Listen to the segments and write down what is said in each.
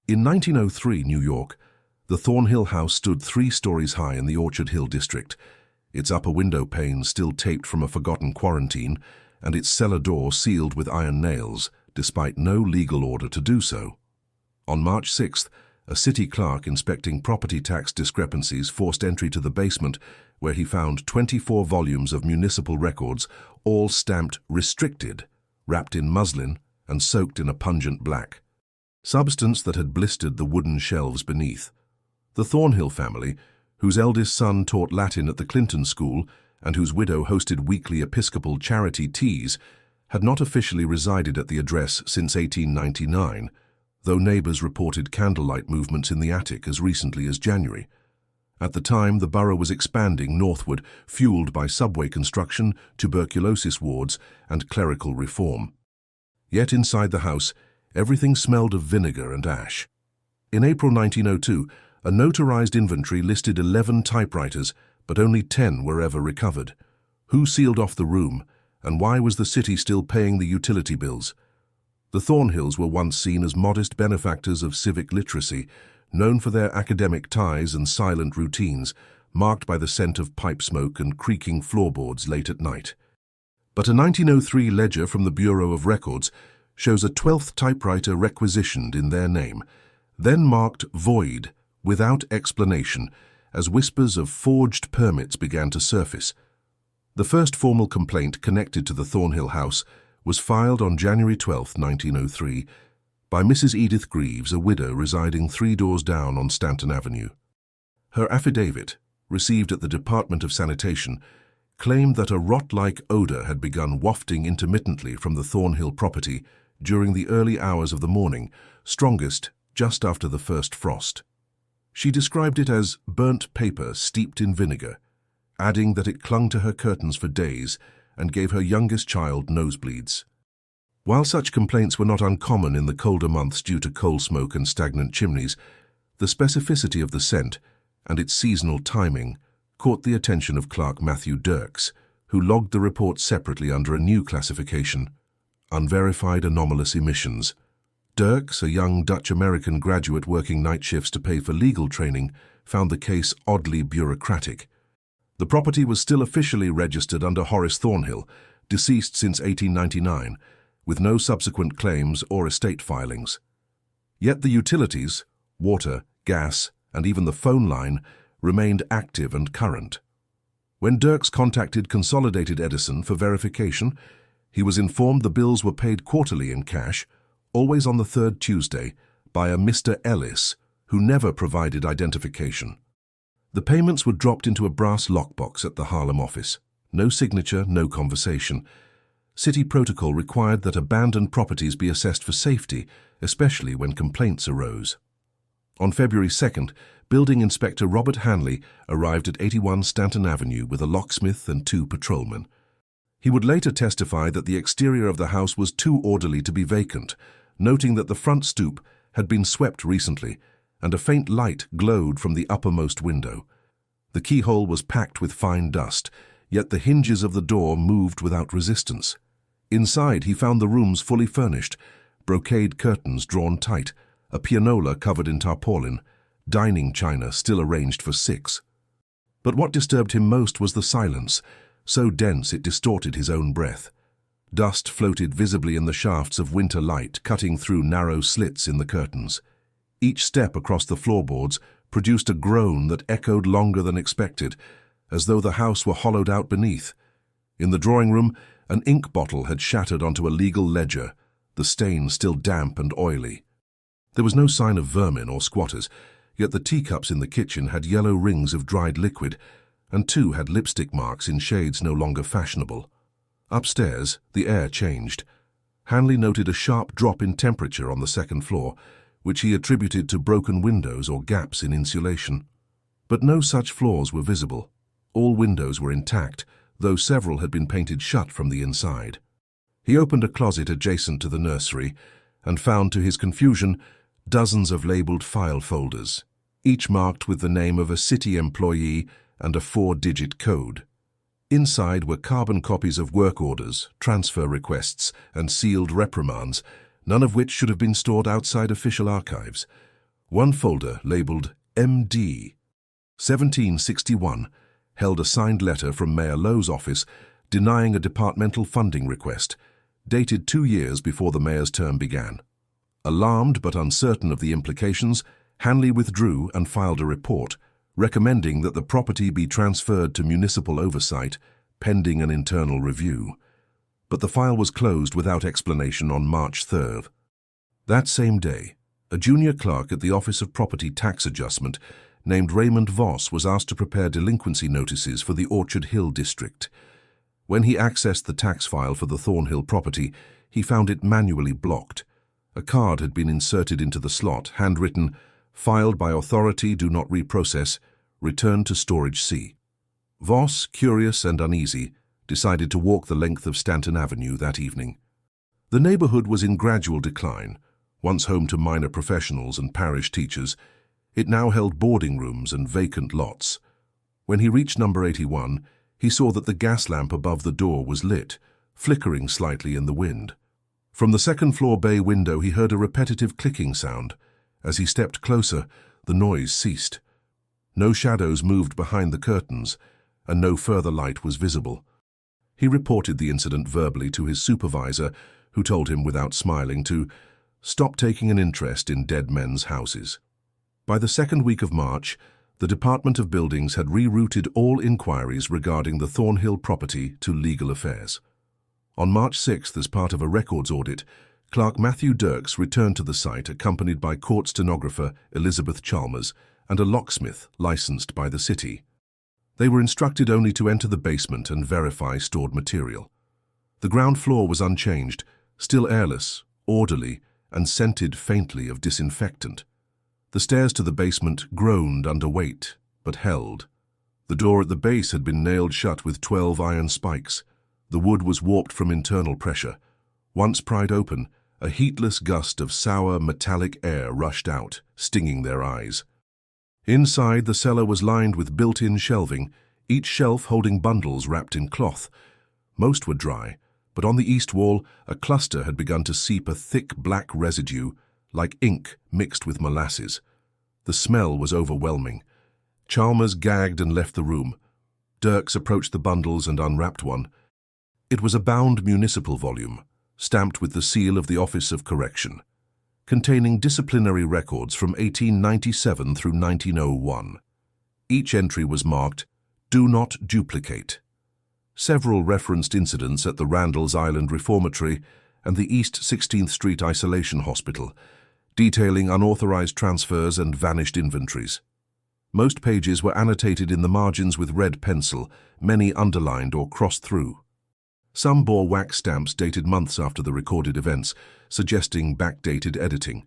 In 1903 New York, the Thornhill house stood 3 stories high in the Orchard Hill district, its upper window panes still taped from a forgotten quarantine, and its cellar door sealed with iron nails, despite no legal order to do so. On March 6th, a city clerk inspecting property tax discrepancies forced entry to the basement, where he found 24 volumes of municipal records, all stamped "restricted," wrapped in muslin and soaked in a pungent black, substance that had blistered the wooden shelves beneath. The Thornhill family, whose eldest son taught Latin at the Clinton School and whose widow hosted weekly Episcopal charity teas, had not officially resided at the address since 1899, though neighbors reported candlelight movements in the attic as recently as January. At the time, the borough was expanding northward, fueled by subway construction, tuberculosis wards, and clerical reform. Yet inside the house, everything smelled of vinegar and ash. In April 1902, a notarized inventory listed 11 typewriters, but only 10 were ever recovered. Who sealed off the room, and why was the city still paying the utility bills? The Thornhills were once seen as modest benefactors of civic literacy, known for their academic ties and silent routines, marked by the scent of pipe smoke and creaking floorboards late at night. But a 1903 ledger from the Bureau of Records shows a 12th typewriter requisitioned in their name, then marked void, without explanation, as whispers of forged permits began to surface. The first formal complaint connected to the Thornhill house was filed on January 12, 1903, by Mrs. Edith Greaves, a widow residing 3 doors down on Stanton Avenue. Her affidavit, received at the Department of Sanitation, claimed that a rot-like odor had begun wafting intermittently from the Thornhill property during the early hours of the morning, strongest just after the first frost. She described it as burnt paper steeped in vinegar, adding that it clung to her curtains for days and gave her youngest child nosebleeds. While such complaints were not uncommon in the colder months due to coal smoke and stagnant chimneys, the specificity of the scent and its seasonal timing caught the attention of Clerk Matthew Dirks, who logged the report separately under a new classification, unverified anomalous emissions. Dirks, a young Dutch-American graduate working night shifts to pay for legal training, found the case oddly bureaucratic. The property was still officially registered under Horace Thornhill, deceased since 1899, with no subsequent claims or estate filings. Yet the utilities, water, gas, and even the phone line, remained active and current. When Dirks contacted Consolidated Edison for verification, he was informed the bills were paid quarterly in cash, always on the 3rd Tuesday, by a Mr. Ellis, who never provided identification. The payments were dropped into a brass lockbox at the Harlem office. No signature, no conversation. City protocol required that abandoned properties be assessed for safety, especially when complaints arose. On February 2nd, Building Inspector Robert Hanley arrived at 81 Stanton Avenue with a locksmith and 2 patrolmen. He would later testify that the exterior of the house was too orderly to be vacant, noting that the front stoop had been swept recently, and a faint light glowed from the uppermost window. The keyhole was packed with fine dust, yet the hinges of the door moved without resistance. Inside, he found the rooms fully furnished, brocade curtains drawn tight, a pianola covered in tarpaulin, dining china still arranged for 6. But what disturbed him most was the silence, so dense it distorted his own breath. Dust floated visibly in the shafts of winter light cutting through narrow slits in the curtains. Each step across the floorboards produced a groan that echoed longer than expected, as though the house were hollowed out beneath. In the drawing room, an ink bottle had shattered onto a legal ledger, the stain still damp and oily. There was no sign of vermin or squatters, yet the teacups in the kitchen had yellow rings of dried liquid, and 2 had lipstick marks in shades no longer fashionable. Upstairs, the air changed. Hanley noted a sharp drop in temperature on the 2nd floor, which he attributed to broken windows or gaps in insulation. But no such flaws were visible. All windows were intact, though several had been painted shut from the inside. He opened a closet adjacent to the nursery and found, to his confusion, dozens of labeled file folders, each marked with the name of a city employee and a 4-digit code. Inside were carbon copies of work orders, transfer requests, and sealed reprimands, none of which should have been stored outside official archives. One folder, labeled MD 1761, held a signed letter from Mayor Lowe's office denying a departmental funding request, dated 2 years before the mayor's term began. Alarmed but uncertain of the implications, Hanley withdrew and filed a report, recommending that the property be transferred to municipal oversight, pending an internal review. But the file was closed without explanation on March 3rd. That same day, a junior clerk at the Office of Property Tax Adjustment named Raymond Voss was asked to prepare delinquency notices for the Orchard Hill district. When he accessed the tax file for the Thornhill property, he found it manually blocked. A card had been inserted into the slot, handwritten, "Filed by authority, do not reprocess, return to storage C." Voss, curious and uneasy, decided to walk the length of Stanton Avenue that evening. The neighborhood was in gradual decline. Once home to minor professionals and parish teachers, it now held boarding rooms and vacant lots. When he reached number 81, he saw that the gas lamp above the door was lit, flickering slightly in the wind. From the second-floor bay window he heard a repetitive clicking sound. As he stepped closer, the noise ceased. No shadows moved behind the curtains, and no further light was visible. He reported the incident verbally to his supervisor, who told him without smiling to stop taking an interest in dead men's houses. By the second week of March, the Department of Buildings had rerouted all inquiries regarding the Thornhill property to legal affairs. On March 6th, as part of a records audit, Clerk Matthew Dirks returned to the site accompanied by court stenographer Elizabeth Chalmers and a locksmith licensed by the city. They were instructed only to enter the basement and verify stored material. The ground floor was unchanged, still airless, orderly, and scented faintly of disinfectant. The stairs to the basement groaned under weight, but held. The door at the base had been nailed shut with 12 iron spikes. The wood was warped from internal pressure. Once pried open, a heatless gust of sour, metallic air rushed out, stinging their eyes. Inside, the cellar was lined with built-in shelving, each shelf holding bundles wrapped in cloth. Most were dry, but on the east wall, a cluster had begun to seep a thick black residue, like ink mixed with molasses. The smell was overwhelming. Chalmers gagged and left the room. Dirks approached the bundles and unwrapped one. It was a bound municipal volume, stamped with the seal of the Office of Correction, containing disciplinary records from 1897 through 1901. Each entry was marked, "Do not duplicate." Several referenced incidents at the Randall's Island Reformatory and the East 16th Street Isolation Hospital, detailing unauthorized transfers and vanished inventories. Most pages were annotated in the margins with red pencil, many underlined or crossed through. Some bore wax stamps dated months after the recorded events, suggesting backdated editing.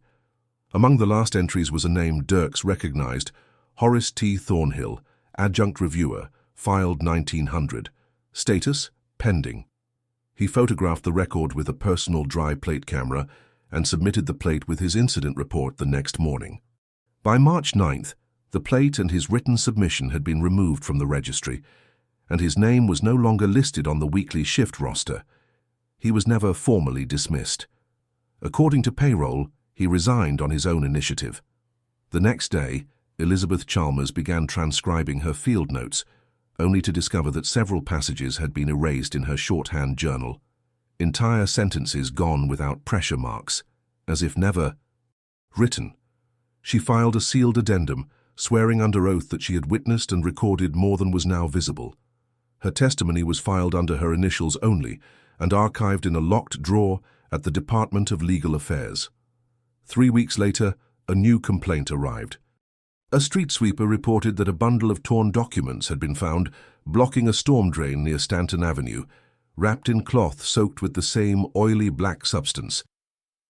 Among the last entries was a name Dirks recognized, Horace T. Thornhill, adjunct reviewer, filed 1900. Status, pending. He photographed the record with a personal dry plate camera and submitted the plate with his incident report the next morning. By March 9th, the plate and his written submission had been removed from the registry, and his name was no longer listed on the weekly shift roster. He was never formally dismissed. According to payroll, he resigned on his own initiative. The next day, Elizabeth Chalmers began transcribing her field notes, only to discover that several passages had been erased in her shorthand journal. Entire sentences gone without pressure marks, as if never written. She filed a sealed addendum, swearing under oath that she had witnessed and recorded more than was now visible. Her testimony was filed under her initials only and archived in a locked drawer at the Department of Legal Affairs. 3 weeks later, a new complaint arrived. A street sweeper reported that a bundle of torn documents had been found blocking a storm drain near Stanton Avenue, wrapped in cloth soaked with the same oily black substance.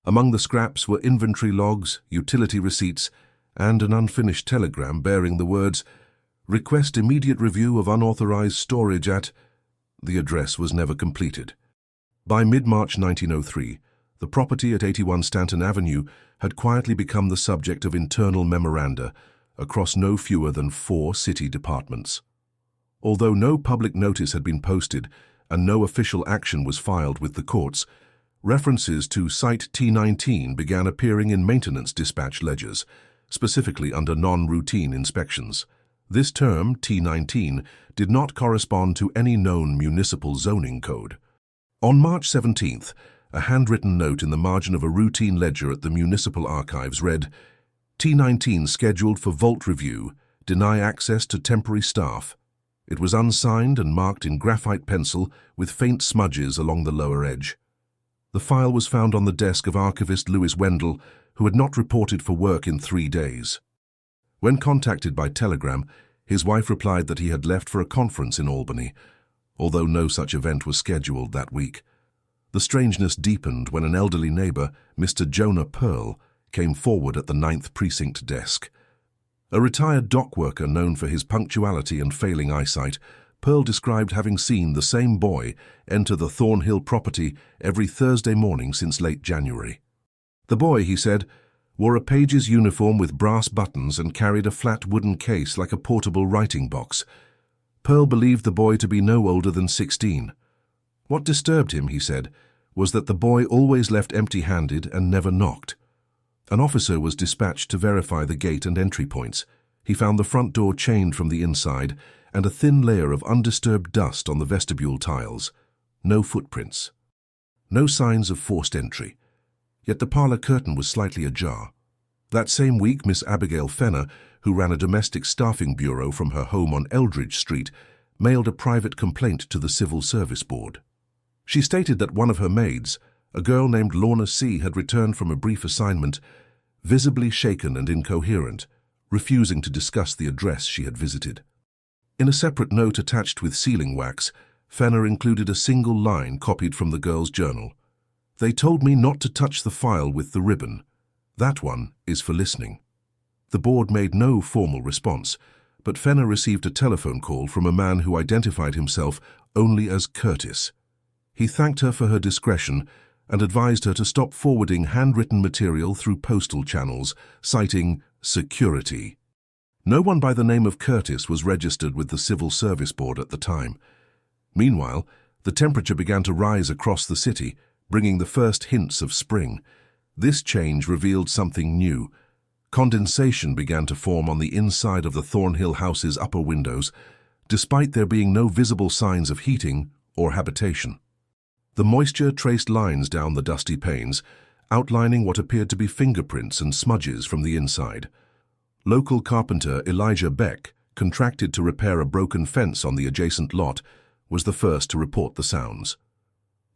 Among the scraps were inventory logs, utility receipts, and an unfinished telegram bearing the words, "Request immediate review of unauthorized storage at..." The address was never completed. By mid-March 1903, the property at 81 Stanton Avenue had quietly become the subject of internal memoranda across no fewer than 4 city departments. Although no public notice had been posted and no official action was filed with the courts, references to Site T19 began appearing in maintenance dispatch ledgers, specifically under non-routine inspections. This term, T19, did not correspond to any known municipal zoning code. On March 17th, a handwritten note in the margin of a routine ledger at the municipal archives read, T19 scheduled for vault review, deny access to temporary staff. It was unsigned and marked in graphite pencil with faint smudges along the lower edge. The file was found on the desk of archivist Lewis Wendell, who had not reported for work in 3 days. When contacted by telegram, his wife replied that he had left for a conference in Albany, although no such event was scheduled that week. The strangeness deepened when an elderly neighbor, Mr. Jonah Pearl, came forward at the 9th Precinct desk. A retired dock worker known for his punctuality and failing eyesight, Pearl described having seen the same boy enter the Thornhill property every Thursday morning since late January. The boy, he said, wore a page's uniform with brass buttons and carried a flat wooden case like a portable writing box. Pearl believed the boy to be no older than 16. What disturbed him, he said, was that the boy always left empty-handed and never knocked. An officer was dispatched to verify the gate and entry points. He found the front door chained from the inside and a thin layer of undisturbed dust on the vestibule tiles. No footprints. No signs of forced entry. Yet the parlor curtain was slightly ajar. That same week, Miss Abigail Fenner, who ran a domestic staffing bureau from her home on Eldridge Street, mailed a private complaint to the Civil Service Board. She stated that one of her maids, a girl named Lorna C., had returned from a brief assignment, visibly shaken and incoherent, refusing to discuss the address she had visited. In a separate note attached with sealing wax, Fenner included a single line copied from the girl's journal. They told me not to touch the file with the ribbon. That one is for listening. The board made no formal response, but Fenner received a telephone call from a man who identified himself only as Curtis. He thanked her for her discretion and advised her to stop forwarding handwritten material through postal channels, citing security. No one by the name of Curtis was registered with the Civil Service Board at the time. Meanwhile, the temperature began to rise across the city, bringing the first hints of spring. This change revealed something new. Condensation began to form on the inside of the Thornhill house's upper windows, despite there being no visible signs of heating or habitation. The moisture traced lines down the dusty panes, outlining what appeared to be fingerprints and smudges from the inside. Local carpenter Elijah Beck, contracted to repair a broken fence on the adjacent lot, was the first to report the sounds.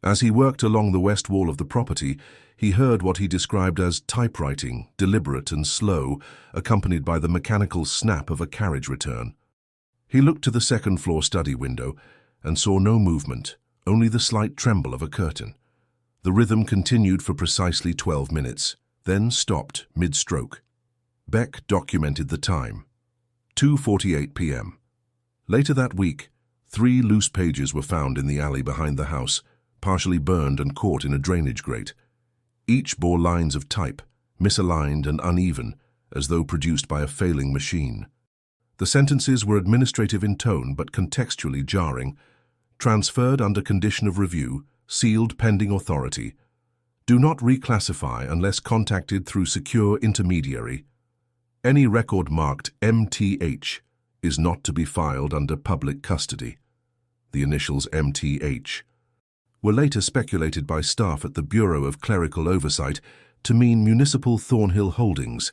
As he worked along the west wall of the property, he heard what he described as typewriting, deliberate and slow, accompanied by the mechanical snap of a carriage return. He looked to the second-floor study window and saw no movement, only the slight tremble of a curtain. The rhythm continued for precisely 12 minutes, then stopped mid-stroke. Beck documented the time. 2:48 p.m. Later that week, 3 loose pages were found in the alley behind the house, partially burned and caught in a drainage grate. Each bore lines of type, misaligned and uneven, as though produced by a failing machine. The sentences were administrative in tone but contextually jarring. Transferred under condition of review, sealed pending authority. Do not reclassify unless contacted through secure intermediary. Any record marked MTH is not to be filed under public custody. The initials MTH were later speculated by staff at the Bureau of Clerical Oversight to mean Municipal Thornhill Holdings,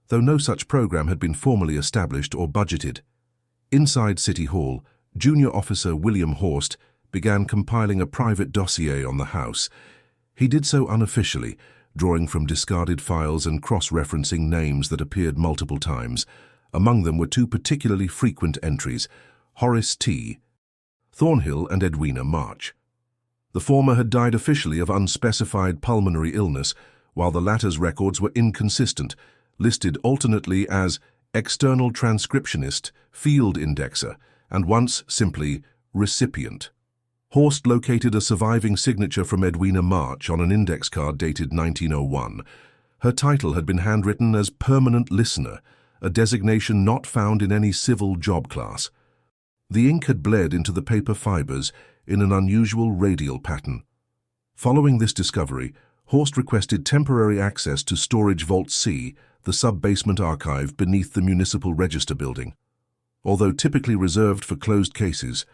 though no such program had been formally established or budgeted. Inside City Hall, Junior Officer William Horst began compiling a private dossier on the house. He did so unofficially, drawing from discarded files and cross-referencing names that appeared multiple times. Among them were 2 particularly frequent entries, Horace T. Thornhill and Edwina March. The former had died officially of unspecified pulmonary illness, while the latter's records were inconsistent, listed alternately as external transcriptionist, field indexer, and once simply recipient. Horst located a surviving signature from Edwina March on an index card dated 1901. Her title had been handwritten as permanent listener, a designation not found in any civil job class. The ink had bled into the paper fibers in an unusual radial pattern. Following this discovery, Horst requested temporary access to Storage Vault C, the sub-basement archive beneath the municipal register building. Although typically reserved for closed cases,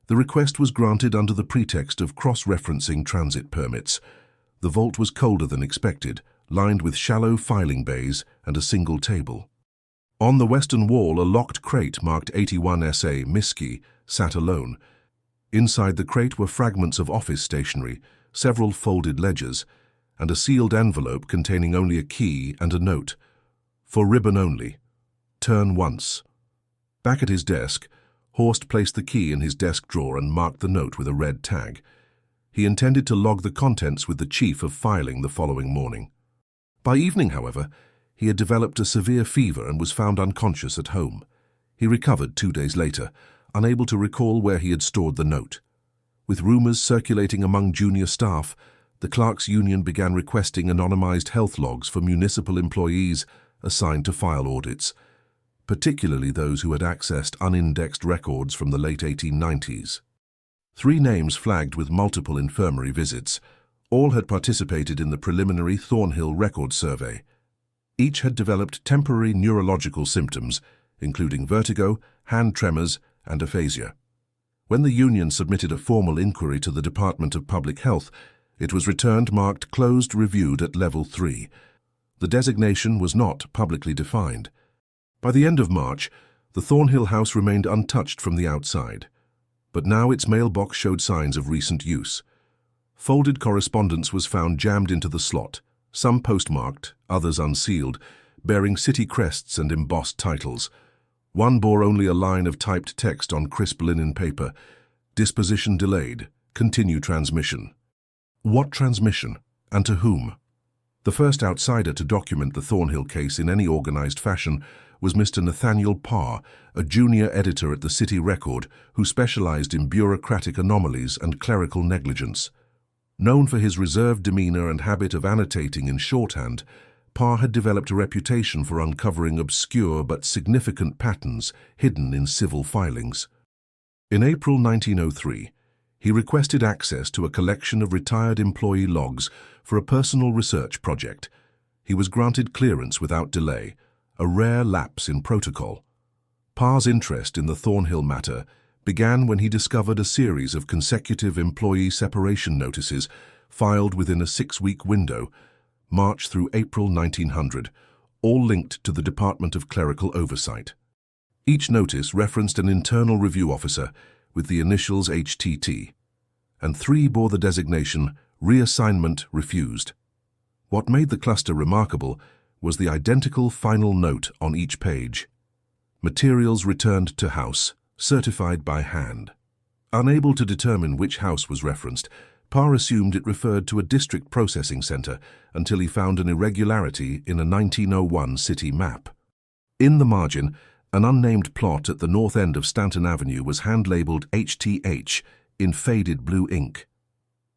the request was granted under the pretext of cross-referencing transit permits. The vault was colder than expected, lined with shallow filing bays and a single table. On the western wall, a locked crate marked 81SA Miski sat alone. Inside the crate were fragments of office stationery, several folded ledgers, and a sealed envelope containing only a key and a note. For ribbon only. Turn once. Back at his desk, Horst placed the key in his desk drawer and marked the note with a red tag. He intended to log the contents with the chief of filing the following morning. By evening, however, he had developed a severe fever and was found unconscious at home. He recovered 2 days later, unable to recall where he had stored the note. With rumors circulating among junior staff, the clerks' union began requesting anonymized health logs for municipal employees assigned to file audits, particularly those who had accessed unindexed records from the late 1890s. 3 names flagged with multiple infirmary visits. All had participated in the preliminary Thornhill record survey. Each had developed temporary neurological symptoms, including vertigo, hand tremors, and aphasia. When the union submitted a formal inquiry to the Department of Public Health, it was returned marked closed reviewed at level 3. The designation was not publicly defined. By the end of March, the Thornhill house remained untouched from the outside, but now its mailbox showed signs of recent use. Folded correspondence was found jammed into the slot, some postmarked, others unsealed, bearing city crests and embossed titles. One bore only a line of typed text on crisp linen paper. Disposition delayed. Continue transmission. What transmission, and to whom? The first outsider to document the Thornhill case in any organized fashion was Mr. Nathaniel Parr, a junior editor at the City Record who specialized in bureaucratic anomalies and clerical negligence. Known for his reserved demeanor and habit of annotating in shorthand, Parr had developed a reputation for uncovering obscure but significant patterns hidden in civil filings. In April 1903, he requested access to a collection of retired employee logs for a personal research project. He was granted clearance without delay, a rare lapse in protocol. Parr's interest in the Thornhill matter began when he discovered a series of consecutive employee separation notices filed within a 6-week window, March through April 1900, all linked to the Department of Clerical Oversight. Each notice referenced an internal review officer with the initials HTT, and 3 bore the designation Reassignment Refused. What made the cluster remarkable was the identical final note on each page. Materials returned to house, certified by hand. Unable to determine which house was referenced, Parr assumed it referred to a district processing center until he found an irregularity in a 1901 city map. In the margin, an unnamed plot at the north end of Stanton Avenue was hand-labeled HTH in faded blue ink.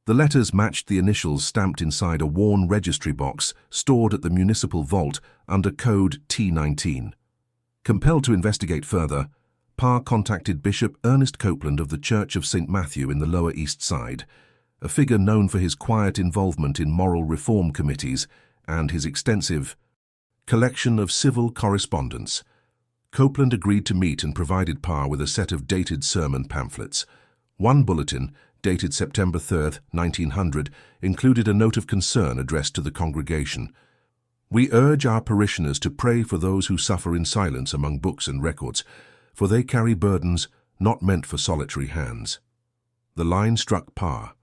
The letters matched the initials stamped inside a worn registry box stored at the municipal vault under code T19. Compelled to investigate further, Parr contacted Bishop Ernest Copeland of the Church of St. Matthew in the Lower East Side, a figure known for his quiet involvement in moral reform committees and his extensive collection of civil correspondence. Copeland agreed to meet and provided Parr with a set of dated sermon pamphlets. One bulletin, dated September 3, 1900, included a note of concern addressed to the congregation. We urge our parishioners to pray for those who suffer in silence among books and records, for they carry burdens not meant for solitary hands. The line struck Parr.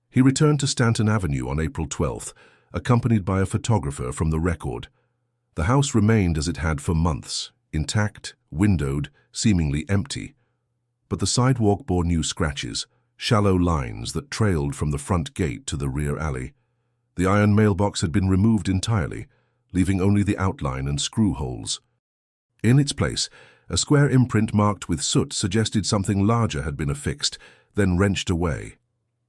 He returned to Stanton Avenue on April 12th, accompanied by a photographer from the Record. The house remained as it had for months, intact, windowed, seemingly empty. But the sidewalk bore new scratches, shallow lines that trailed from the front gate to the rear alley. The iron mailbox had been removed entirely, leaving only the outline and screw holes. In its place, a square imprint marked with soot suggested something larger had been affixed, then wrenched away.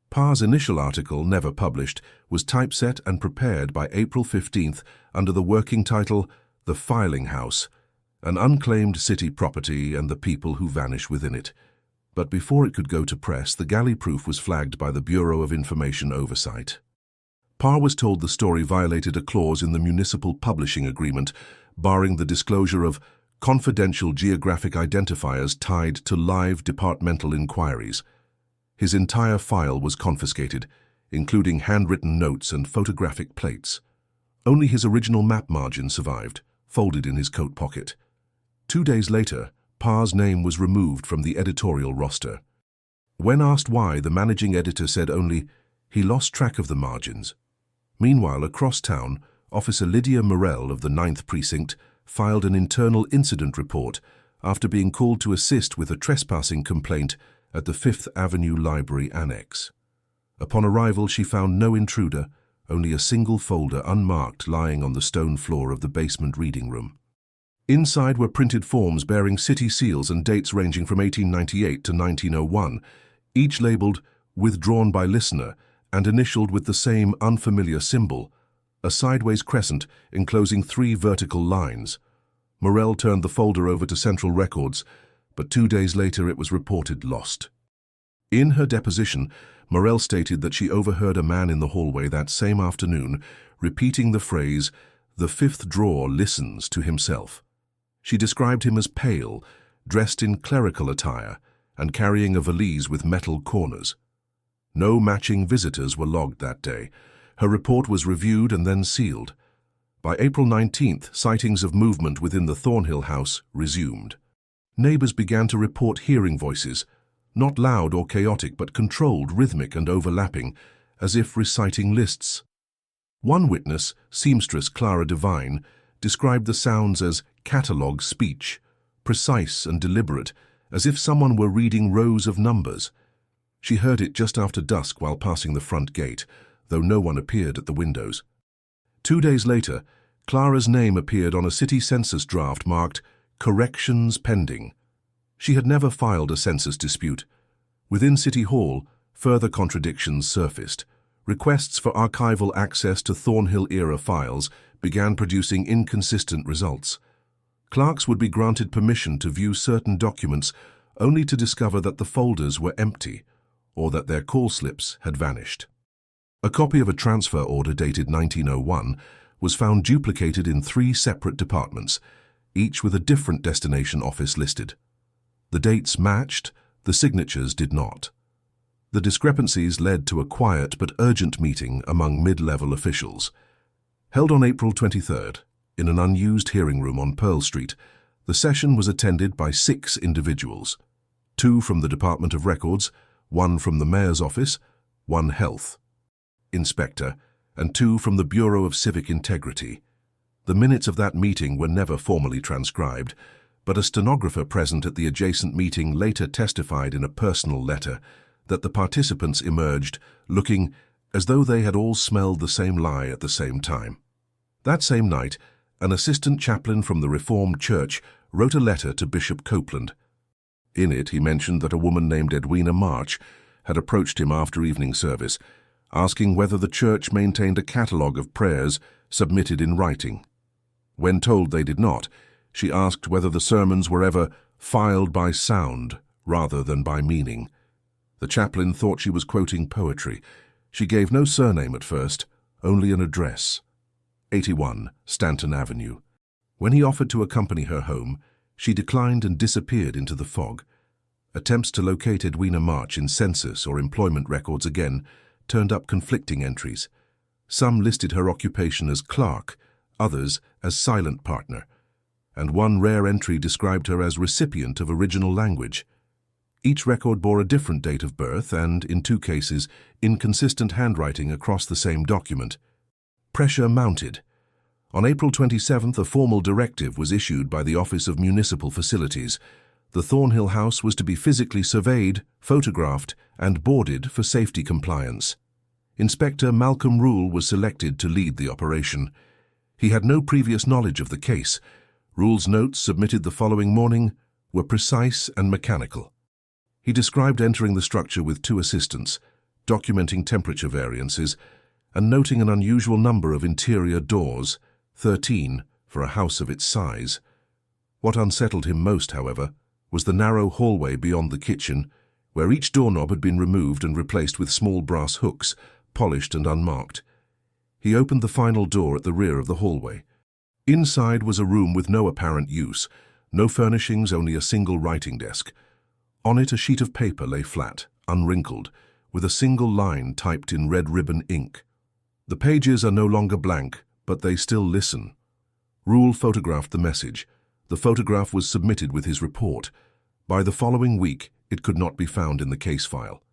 Parr's initial article, never published, was typeset and prepared by April 15th under the working title, The Filing House, an unclaimed city property and the people who vanish within it. But before it could go to press, the galley proof was flagged by the Bureau of Information Oversight. Parr was told the story violated a clause in the municipal publishing agreement, barring the disclosure of confidential geographic identifiers tied to live departmental inquiries. His entire file was confiscated, including handwritten notes and photographic plates. Only his original map margin survived, folded in his coat pocket. 2 days later, Parr's name was removed from the editorial roster. When asked why, the managing editor said only, he lost track of the margins. Meanwhile, across town, Officer Lydia Morell of the 9th Precinct filed an internal incident report after being called to assist with a trespassing complaint at the 5th Avenue Library Annex. Upon arrival, she found no intruder, only a single folder unmarked lying on the stone floor of the basement reading room. Inside were printed forms bearing city seals and dates ranging from 1898 to 1901, each labeled "Withdrawn by Listener" and initialed with the same unfamiliar symbol, a sideways crescent enclosing 3 vertical lines. Morell turned the folder over to Central Records, but 2 days later it was reported lost. In her deposition, Morell stated that she overheard a man in the hallway that same afternoon repeating the phrase, "The fifth drawer listens," to himself. She described him as pale, dressed in clerical attire, and carrying a valise with metal corners. No matching visitors were logged that day. Her report was reviewed and then sealed. By April 19th, sightings of movement within the Thornhill house resumed. Neighbors began to report hearing voices, not loud or chaotic but controlled, rhythmic and overlapping, as if reciting lists. One witness, seamstress Clara Devine, described the sounds as catalogue speech, precise and deliberate, as if someone were reading rows of numbers. She heard it just after dusk while passing the front gate, though no one appeared at the windows. 2 days later, Clara's name appeared on a city census draft marked "Corrections Pending." She had never filed a census dispute. Within City Hall, further contradictions surfaced. Requests for archival access to Thornhill-era files began producing inconsistent results. Clerks would be granted permission to view certain documents only to discover that the folders were empty or that their call slips had vanished. A copy of a transfer order dated 1901 was found duplicated in 3 separate departments, each with a different destination office listed. The dates matched, the signatures did not. The discrepancies led to a quiet but urgent meeting among mid-level officials. Held on April 23rd, in an unused hearing room on Pearl Street, the session was attended by 6 individuals, 2 from the Department of Records, 1 from the Mayor's Office, 1 Health Inspector, and 2 from the Bureau of Civic Integrity. The minutes of that meeting were never formally transcribed, but a stenographer present at the adjacent meeting later testified in a personal letter that the participants emerged looking as though they had all smelled the same lie at the same time. That same night, an assistant chaplain from the Reformed Church wrote a letter to Bishop Copeland. In it, he mentioned that a woman named Edwina March had approached him after evening service, asking whether the church maintained a catalogue of prayers submitted in writing. When told they did not, she asked whether the sermons were ever filed by sound rather than by meaning. The chaplain thought she was quoting poetry. She gave no surname at first, only an address, 81 Stanton Avenue. When he offered to accompany her home, she declined and disappeared into the fog. Attempts to locate Edwina March in census or employment records again turned up conflicting entries. Some listed her occupation as clerk, others as silent partner, and one rare entry described her as recipient of original language. Each record bore a different date of birth and, in 2 cases, inconsistent handwriting across the same document. Pressure mounted. On April 27th, a formal directive was issued by the Office of Municipal Facilities. The Thornhill house was to be physically surveyed, photographed, and boarded for safety compliance. Inspector Malcolm Rule was selected to lead the operation. He had no previous knowledge of the case. Rule's notes, submitted the following morning, were precise and mechanical. He described entering the structure with 2 assistants, documenting temperature variances, and noting an unusual number of interior doors, 13 for a house of its size. What unsettled him most, however, was the narrow hallway beyond the kitchen, where each doorknob had been removed and replaced with small brass hooks, polished and unmarked. He opened the final door at the rear of the hallway. Inside was a room with no apparent use, no furnishings, only a single writing desk. On it a sheet of paper lay flat, unwrinkled, with a single line typed in red ribbon ink. The pages are no longer blank, but they still listen. Rule photographed the message. The photograph was submitted with his report. By the following week, it could not be found in the case file.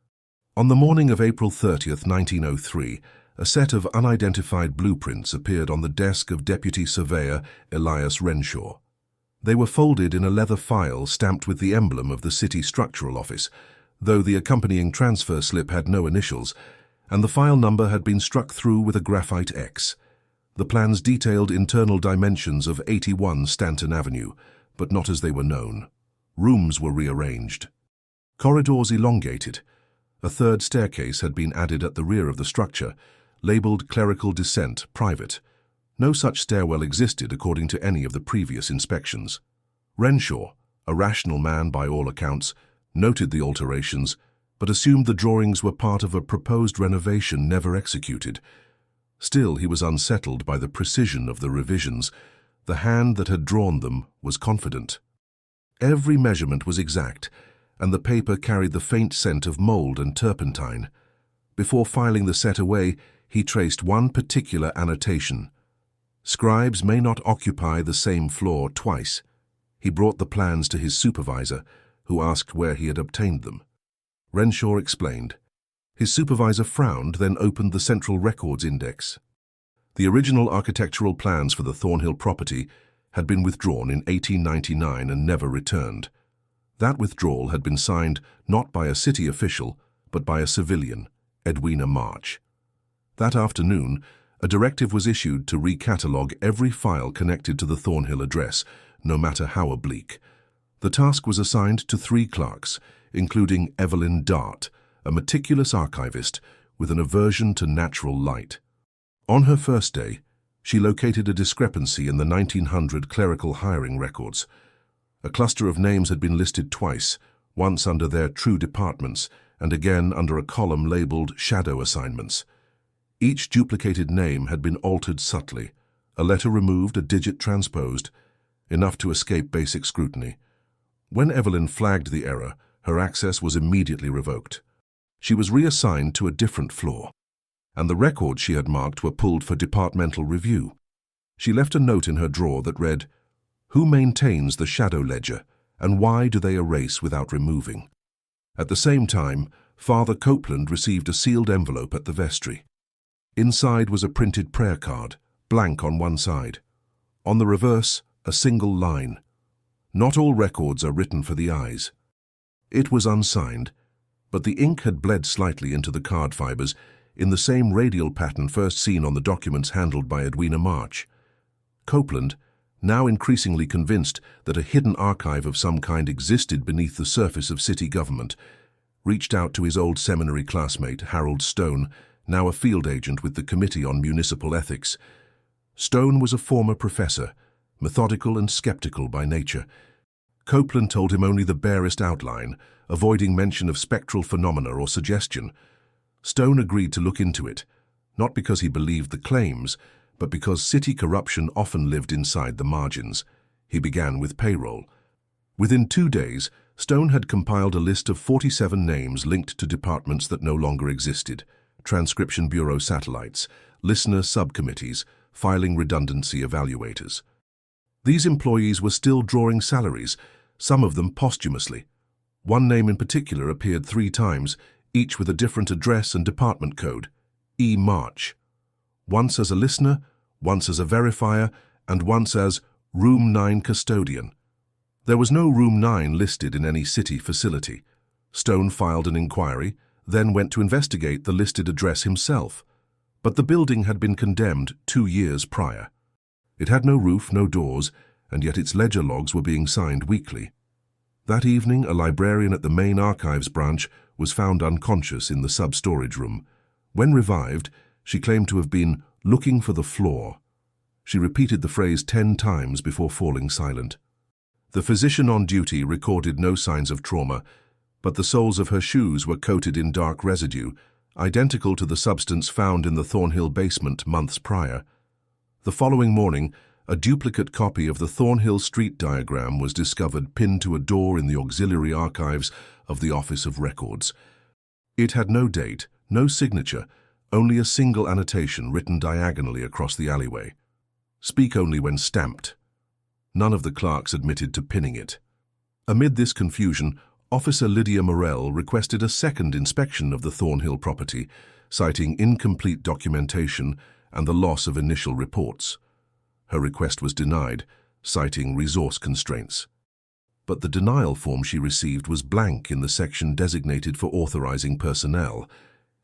On the morning of April 30th, 1903, a set of unidentified blueprints appeared on the desk of Deputy Surveyor Elias Renshaw. They were folded in a leather file stamped with the emblem of the City Structural Office, though the accompanying transfer slip had no initials, and the file number had been struck through with a graphite X. The plans detailed internal dimensions of 81 Stanton Avenue, but not as they were known. Rooms were rearranged. Corridors elongated. A third staircase had been added at the rear of the structure, labeled Clerical Descent, Private. No such stairwell existed according to any of the previous inspections. Renshaw, a rational man by all accounts, noted the alterations, but assumed the drawings were part of a proposed renovation never executed. Still, he was unsettled by the precision of the revisions. The hand that had drawn them was confident. Every measurement was exact, and the paper carried the faint scent of mold and turpentine. Before filing the set away, he traced one particular annotation. Scribes may not occupy the same floor twice. He brought the plans to his supervisor, who asked where he had obtained them. Renshaw explained. His supervisor frowned, then opened the Central Records Index. The original architectural plans for the Thornhill property had been withdrawn in 1899 and never returned. That withdrawal had been signed not by a city official, but by a civilian, Edwina March. That afternoon, a directive was issued to recatalogue every file connected to the Thornhill address, no matter how oblique. The task was assigned to 3 clerks, including Evelyn Dart, a meticulous archivist with an aversion to natural light. On her first day, she located a discrepancy in the 1900 clerical hiring records. A cluster of names had been listed twice, once under their true departments and again under a column labeled Shadow Assignments. Each duplicated name had been altered subtly, a letter removed, a digit transposed, enough to escape basic scrutiny. When Evelyn flagged the error, her access was immediately revoked. She was reassigned to a different floor, and the records she had marked were pulled for departmental review. She left a note in her drawer that read, "Who maintains the shadow ledger, and why do they erase without removing?" At the same time, Father Copeland received a sealed envelope at the vestry. Inside was a printed prayer card, blank on one side. On the reverse, a single line. "Not all records are written for the eyes." It was unsigned, but the ink had bled slightly into the card fibers in the same radial pattern first seen on the documents handled by Edwina March. Copeland, now increasingly convinced that a hidden archive of some kind existed beneath the surface of city government, reached out to his old seminary classmate, Harold Stone, now a field agent with the Committee on Municipal Ethics. Stone was a former professor, methodical and skeptical by nature. Copeland told him only the barest outline, avoiding mention of spectral phenomena or suggestion. Stone agreed to look into it, not because he believed the claims, but because city corruption often lived inside the margins. He began with payroll. Within 2 days, Stone had compiled a list of 47 names linked to departments that no longer existed: Transcription Bureau satellites, listener subcommittees, filing redundancy evaluators. These employees were still drawing salaries, some of them posthumously. One name in particular appeared 3 times, each with a different address and department code: E. March. Once as a listener, once as a verifier, and once as Room 9 custodian. There was no Room 9 listed in any city facility. Stone filed an inquiry, then went to investigate the listed address himself. But the building had been condemned 2 years prior. It had no roof, no doors, and yet its ledger logs were being signed weekly. That evening, a librarian at the main archives branch was found unconscious in the sub-storage room. When revived, she claimed to have been looking for the floor. She repeated the phrase 10 times before falling silent. The physician on duty recorded no signs of trauma, but the soles of her shoes were coated in dark residue, identical to the substance found in the Thornhill basement months prior. The following morning, A duplicate copy of the Thornhill street diagram was discovered pinned to a door in the auxiliary archives of the Office of Records. It had no date, no signature, only a single annotation written diagonally across the alleyway. "Speak only when stamped." None of the clerks admitted to pinning it. Amid this confusion, Officer Lydia Morell requested a second inspection of the Thornhill property, citing incomplete documentation and the loss of initial reports. Her request was denied, citing resource constraints. But the denial form she received was blank in the section designated for authorizing personnel.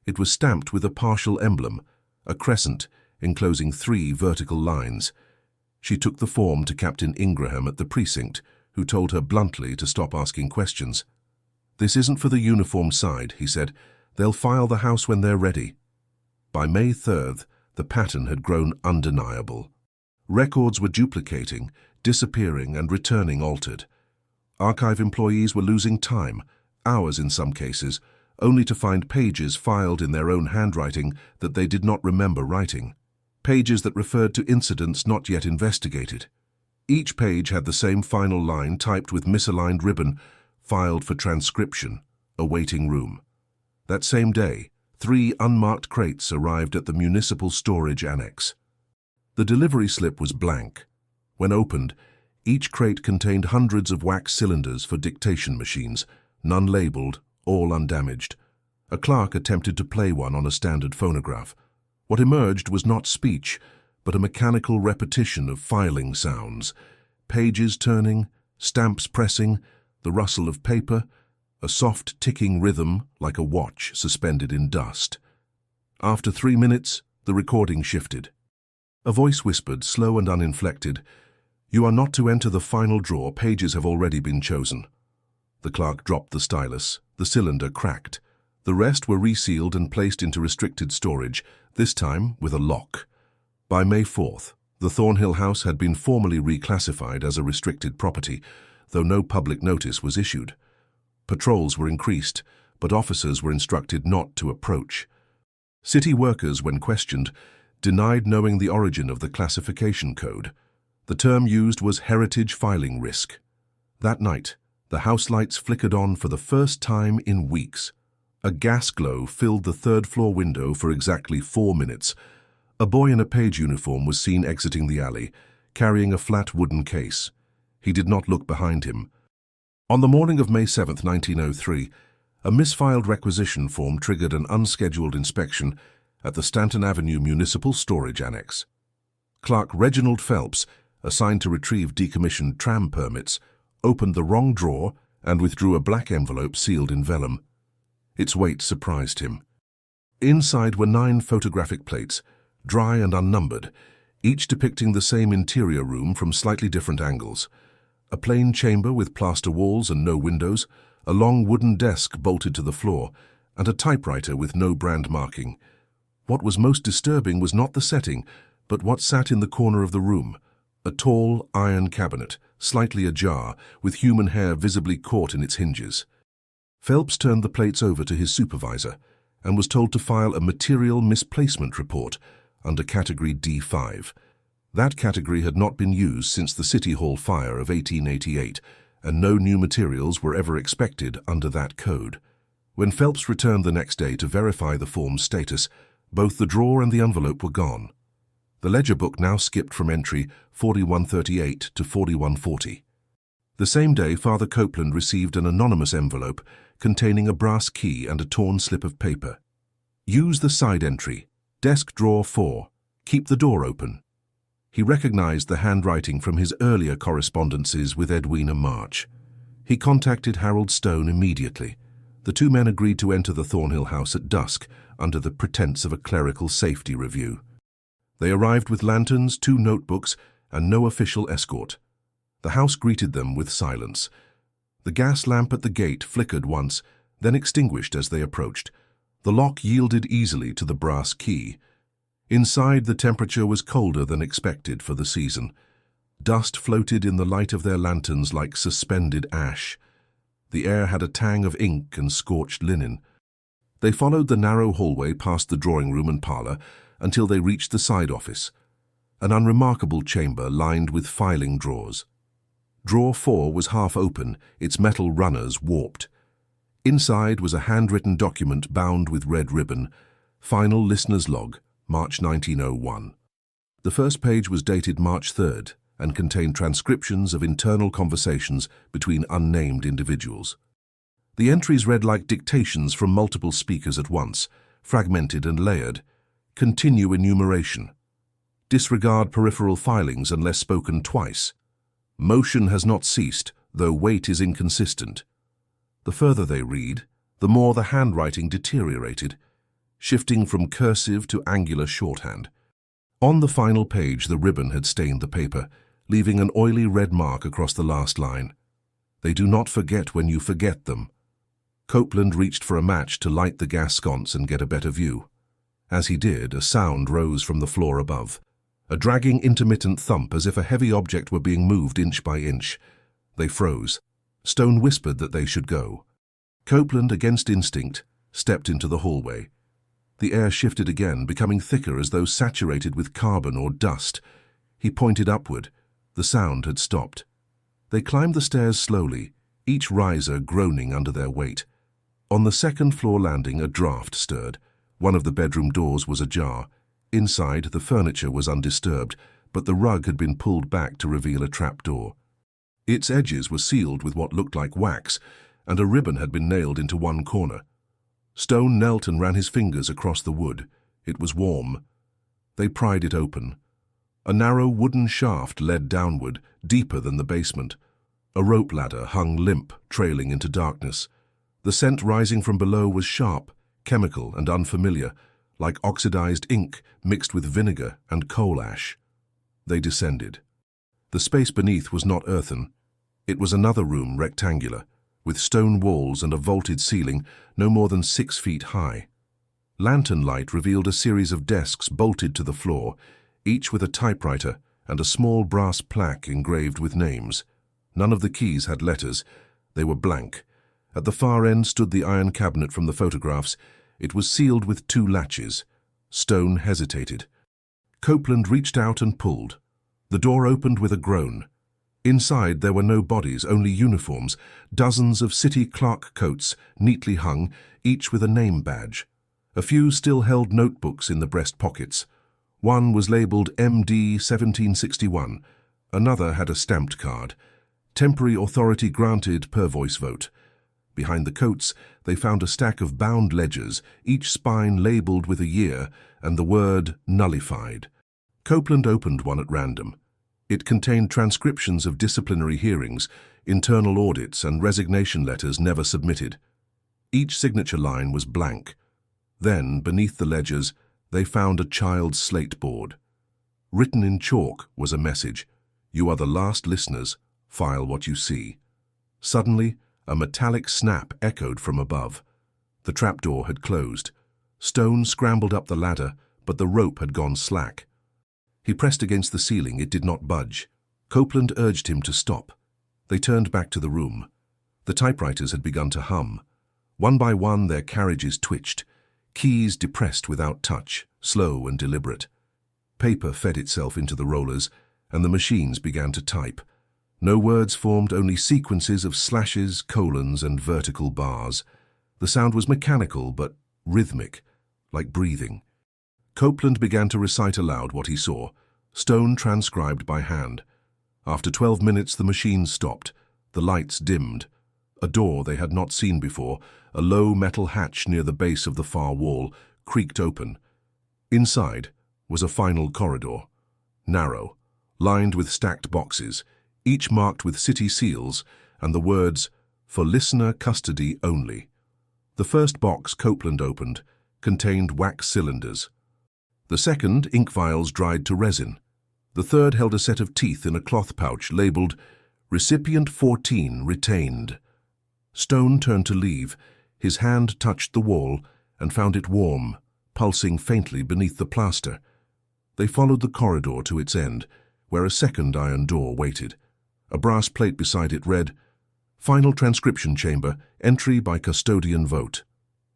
It was stamped with a partial emblem, a crescent enclosing 3 vertical lines. She took the form to Captain Ingraham at the precinct, who told her bluntly to stop asking questions. "This isn't for the uniformed side," he said. "They'll file the house when they're ready." By May 3rd, the pattern had grown undeniable. Records were duplicating, disappearing, and returning altered. Archive employees were losing time, hours in some cases, only to find pages filed in their own handwriting that they did not remember writing. Pages that referred to incidents not yet investigated. Each page had the same final line typed with misaligned ribbon, "Filed for transcription, awaiting room." That same day, 3 unmarked crates arrived at the municipal storage annex. The delivery slip was blank. When opened, each crate contained hundreds of wax cylinders for dictation machines, none labeled, all undamaged. A clerk attempted to play one on a standard phonograph. What emerged was not speech, but a mechanical repetition of filing sounds. Pages turning, stamps pressing, the rustle of paper, a soft ticking rhythm like a watch suspended in dust. After 3 minutes, the recording shifted. A voice whispered, slow and uninflected, "You are not to enter the final drawer. Pages have already been chosen." The clerk dropped the stylus. The cylinder cracked. The rest were resealed and placed into restricted storage, this time with a lock. By May 4th, the Thornhill house had been formally reclassified as a restricted property, though no public notice was issued. Patrols were increased, but officers were instructed not to approach. City workers, when questioned, denied knowing the origin of the classification code. The term used was heritage filing risk. That night, the house lights flickered on for the first time in weeks. A gas glow filled the third-floor window for exactly 4 minutes. A boy in a page uniform was seen exiting the alley, carrying a flat wooden case. He did not look behind him. On the morning of May 7, 1903, a misfiled requisition form triggered an unscheduled inspection at the Stanton Avenue Municipal Storage Annex. Clerk Reginald Phelps, assigned to retrieve decommissioned tram permits, opened the wrong drawer and withdrew a black envelope sealed in vellum. Its weight surprised him. Inside were 9 photographic plates, dry and unnumbered, each depicting the same interior room from slightly different angles. A plain chamber with plaster walls and no windows, a long wooden desk bolted to the floor, and a typewriter with no brand marking. What was most disturbing was not the setting, but what sat in the corner of the room. A tall, iron cabinet, slightly ajar, with human hair visibly caught in its hinges. Phelps turned the plates over to his supervisor and was told to file a material misplacement report under Category D5. That category had not been used since the City Hall fire of 1888, and no new materials were ever expected under that code. When Phelps returned the next day to verify the form's status, both the drawer and the envelope were gone. The ledger book now skipped from entry 4138 to 4140. The same day, Father Copeland received an anonymous envelope containing a brass key and a torn slip of paper. "Use the side entry, desk drawer 4, keep the door open." He recognized the handwriting from his earlier correspondences with Edwina March. He contacted Harold Stone immediately. The 2 men agreed to enter the Thornhill house at dusk under the pretense of a clerical safety review. They arrived with lanterns, 2 notebooks, and no official escort. The house greeted them with silence. The gas lamp at the gate flickered once, then extinguished as they approached. The lock yielded easily to the brass key. Inside, the temperature was colder than expected for the season. Dust floated in the light of their lanterns like suspended ash. The air had a tang of ink and scorched linen. They followed the narrow hallway past the drawing room and parlor until they reached the side office. an unremarkable chamber lined with filing drawers. Drawer 4 was half open, its metal runners warped. Inside was a handwritten document bound with red ribbon, Final Listener's Log, March 1901. The first page was dated March 3rd and contained transcriptions of internal conversations between unnamed individuals. The entries read like dictations from multiple speakers at once, fragmented and layered. Continue enumeration. Disregard peripheral filings unless spoken twice. Motion has not ceased, though weight is inconsistent. The further they read, the more the handwriting deteriorated, shifting from cursive to angular shorthand. On the final page, the ribbon had stained the paper, leaving an oily red mark across the last line. They do not forget when you forget them. Copeland reached for a match to light the gas sconce and get a better view. As he did, a sound rose from the floor above. A dragging, intermittent thump as if a heavy object were being moved inch by inch. They froze. Stone whispered that they should go. Copeland, against instinct, stepped into the hallway. The air shifted again, becoming thicker as though saturated with carbon or dust. He pointed upward. The sound had stopped. They climbed the stairs slowly, each riser groaning under their weight. On the second-floor landing, a draft stirred. One of the bedroom doors was ajar. Inside, the furniture was undisturbed, but the rug had been pulled back to reveal a trapdoor. Its edges were sealed with what looked like wax, and a ribbon had been nailed into one corner. Stone knelt and ran his fingers across the wood. It was warm. They pried it open. A narrow wooden shaft led downward, deeper than the basement. A rope ladder hung limp, trailing into darkness. The scent rising from below was sharp, chemical and unfamiliar, like oxidized ink mixed with vinegar and coal ash. They descended. The space beneath was not earthen. It was another room, rectangular, with stone walls and a vaulted ceiling no more than 6 feet high. Lantern light revealed a series of desks bolted to the floor, each with a typewriter and a small brass plaque engraved with names. None of the keys had letters. They were blank. At the far end stood the iron cabinet from the photographs. It was sealed with 2 latches. Stone hesitated. Copeland reached out and pulled. The door opened with a groan. Inside there were no bodies, only uniforms, dozens of city clerk coats neatly hung, each with a name badge. A few still held notebooks in the breast pockets. One was labelled MD 1761. Another had a stamped card. Temporary authority granted per voice vote. Behind the coats, they found a stack of bound ledgers, each spine labelled with a year and the word nullified. Copeland opened one at random. It contained transcriptions of disciplinary hearings, internal audits, and resignation letters never submitted. Each signature line was blank. Then, beneath the ledgers, they found a child's slate board. Written in chalk was a message: "You are the last listeners. File what you see." Suddenly, a metallic snap echoed from above. The trapdoor had closed. Stone scrambled up the ladder, but the rope had gone slack. He pressed against the ceiling. It did not budge. Copeland urged him to stop. They turned back to the room. The typewriters had begun to hum. One by one, their carriages twitched. Keys depressed without touch, slow and deliberate. Paper fed itself into the rollers, and the machines began to type. No words formed, only sequences of slashes, colons, and vertical bars. The sound was mechanical, but rhythmic, like breathing. Copeland began to recite aloud what he saw. Stone transcribed by hand. After 12 minutes, the machine stopped. The lights dimmed. A door they had not seen before, a low metal hatch near the base of the far wall, creaked open. Inside was a final corridor. Narrow, lined with stacked boxes, each marked with city seals and the words, "For listener custody only." The first box Copeland opened contained wax cylinders. The second, ink vials dried to resin. The third held a set of teeth in a cloth pouch labelled "Recipient 14 retained." Stone turned to leave. His hand touched the wall and found it warm, pulsing faintly beneath the plaster. They followed the corridor to its end, where a second iron door waited. A brass plate beside it read, "Final transcription chamber, entry by custodian vote."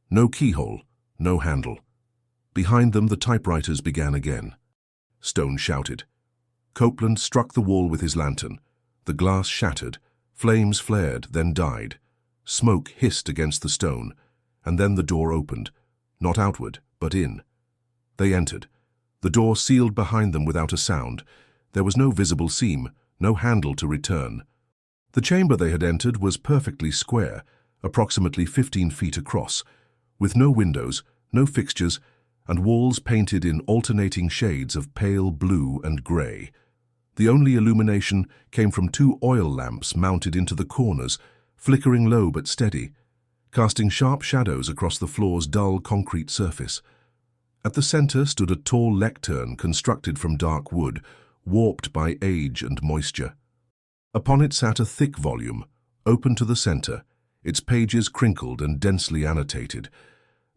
No keyhole, no handle. Behind them, the typewriters began again. Stone shouted, Copeland struck the wall with his lantern. The glass shattered. Flames flared, then died. Smoke hissed against the stone, and then the door opened, not outward, but in. They entered. The door sealed behind them without a sound. There was no visible seam, no handle to return. The chamber they had entered was perfectly square, approximately 15 feet across, with no windows, no fixtures, and walls painted in alternating shades of pale blue and grey. The only illumination came from 2 oil lamps mounted into the corners, flickering low but steady, casting sharp shadows across the floor's dull concrete surface. At the center stood a tall lectern constructed from dark wood, warped by age and moisture. Upon it sat a thick volume, open to the center, its pages crinkled and densely annotated.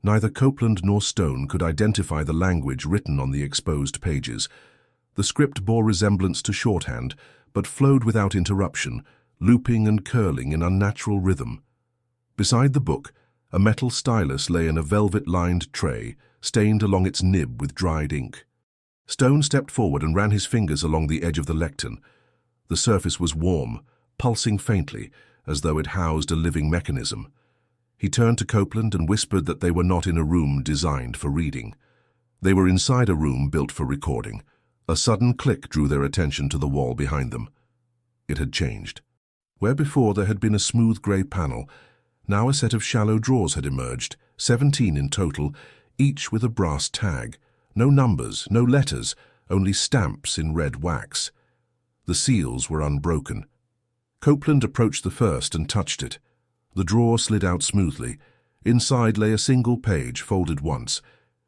Neither Copeland nor Stone could identify the language written on the exposed pages. The script bore resemblance to shorthand, but flowed without interruption, looping and curling in unnatural rhythm. Beside the book, a metal stylus lay in a velvet-lined tray, stained along its nib with dried ink. Stone stepped forward and ran his fingers along the edge of the lectern. The surface was warm, pulsing faintly, as though it housed a living mechanism. He turned to Copeland and whispered that they were not in a room designed for reading. They were inside a room built for recording. A sudden click drew their attention to the wall behind them. It had changed. Where before there had been a smooth grey panel, now a set of shallow drawers had emerged, 17 in total, each with a brass tag. No numbers, no letters, only stamps in red wax. The seals were unbroken. Copeland approached the first and touched it. The drawer slid out smoothly. Inside lay a single page, folded once.